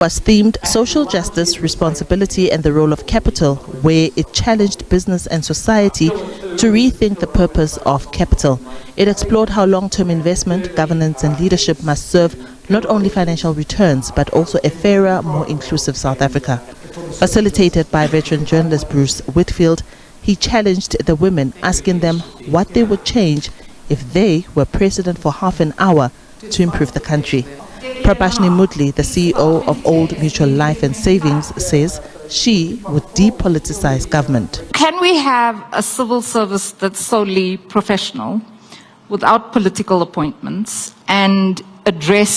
was themed Social Justice, Responsibility and the Role of Capital, where it challenged business and society to rethink the purpose of capital. It explored how long-term investment, governance and leadership must serve not only financial returns but also a fairer, more inclusive South Africa. Facilitated by veteran journalist Bruce Whitfield, he challenged the women, asking them what they would change if they were president for half an hour to improve the country. Prabashni Moodley, the CEO of Old Mutual Life and Savings, says she would depoliticize government. Can we have a civil service that's solely professional, without political appointments, and address...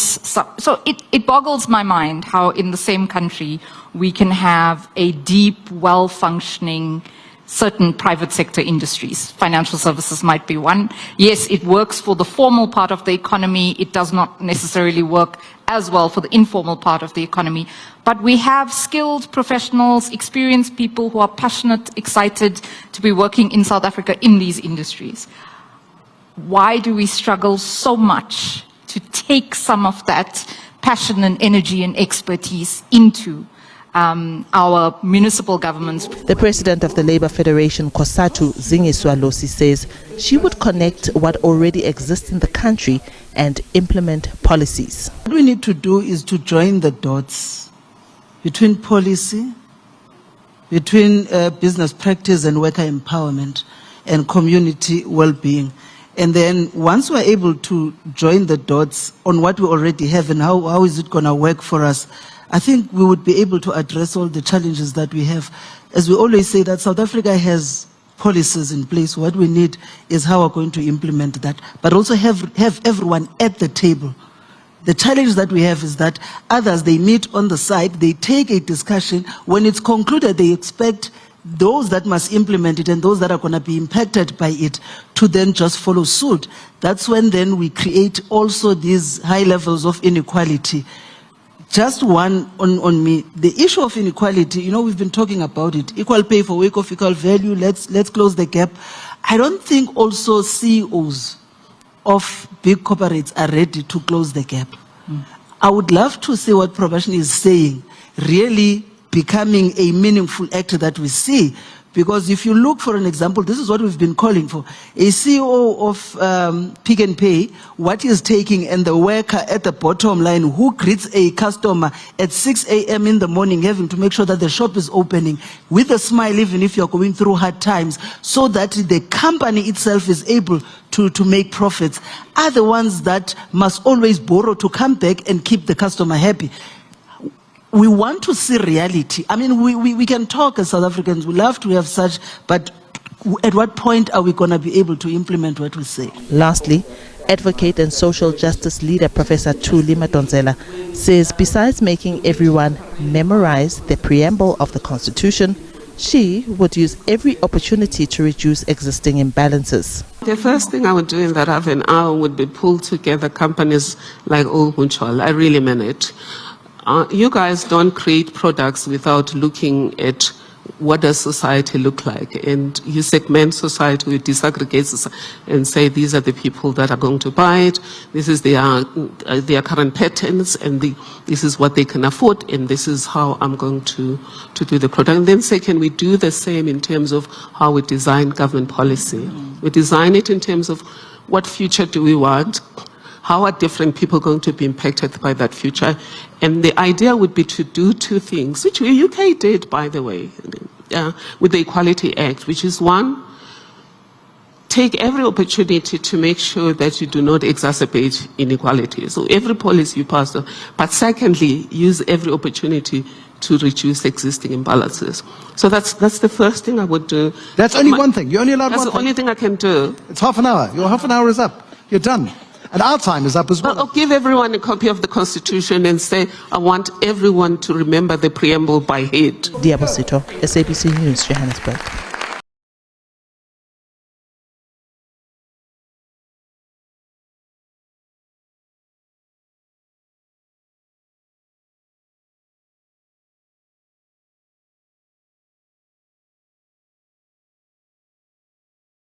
So it boggles my mind how in the same country we can have a deep, well-functioning certain private sector industries. Financial services might be one. Yes, it works for the formal part of the economy. It does not necessarily work as well for the informal part of the economy. But we have skilled professionals, experienced people who are passionate, excited to be working in South Africa in these industries. Why do we struggle so much to take some of that passion and energy and expertise into our municipal governments? The president of the Labour Federation, Cosatu, Losi, says she would connect what already exists in the country and implement policies. What we need to do is to join the dots between policy, between business practice and worker empowerment and community well-being. And then once we're able to join the dots on what we already have and how is it going to work for us, I think we would be able to address all the challenges that we have. As we always say that South Africa has policies in place. What we need is how we're going to implement that, but also have everyone at the table. The challenge that we have is that others, they meet on the side, they take a discussion. When it's concluded, they expect those that must implement it and those that are going to be impacted by it to then just follow suit. That's when then we create also these high levels of inequality. Just one on me, the issue of inequality, you know, we've been talking about it. Equal pay for work of equal value, let's close the gap. I don't think also CEOs of big corporates are ready to close the gap. I would love to see what Prabashni is saying, really becoming a meaningful act that we see. Because if you look, for an example, this is what we've been calling for. A CEO of Pick n Pay, what he is taking, and the worker at the bottom line who greets a customer at 6 a.m. in the morning, having to make sure that the shop is opening with a smile, even if you're going through hard times, so that the company itself is able to make profits, are the ones that must always borrow to come back and keep the customer happy. We want to see reality. I mean, we can talk as South Africans, we love to have such, but at what point are we going to be able to implement what we say? Lastly, advocate and social justice leader Professor Thuli Madonsela says besides making everyone memorize the preamble of the Constitution, she would use every opportunity to reduce existing imbalances. The first thing I would do in that half an hour would be pull together companies like Old Mutual. I really mean it. You guys don't create products without looking at what does society look like, and you segment society, you disaggregate society and say these are the people that are going to buy it, this is their current patterns, and this is what they can afford, and this is how I'm going to do the product. And then second, we do the same in terms of how we design government policy. We design it in terms of what future do we want, how are different people going to be impacted by that future? And the idea would be to do two things, which the UK did, by the way, with the Equality Act, which is one, take every opportunity to make sure that you do not exacerbate inequality. So every policy you pass, but secondly, use every opportunity to reduce existing imbalances. So that's the first thing I would do. That's only one thing. You're only allowed one thing. That's the only thing I can do. It's half an hour. Your half an hour is up. You're done. And our time is up as well. I'll give everyone a copy of the Constitution and say, I want everyone to remember the preamble by head. Diabosito, SABC News, Johannesburg.